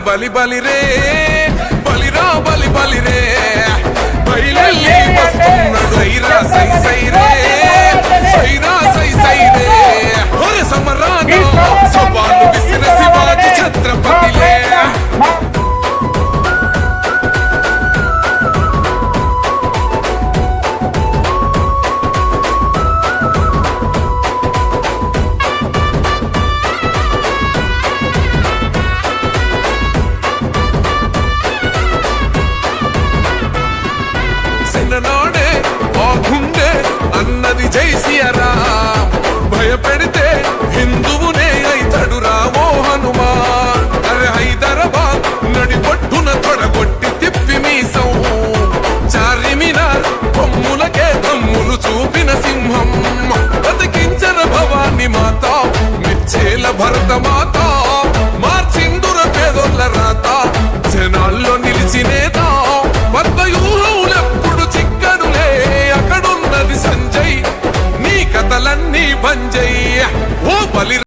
బలి బలి రే బలిరా బలి బలి రే బయలెల్లి వస్తున్నాడు సైరా సై సై రే సైరా సై సై రే ఒరే సమరాన సవాలు విసిన శివాజీ ఛత్రపతిలే నాడే ఆ గుండె అన్నది జై సియారాం భయపెడితే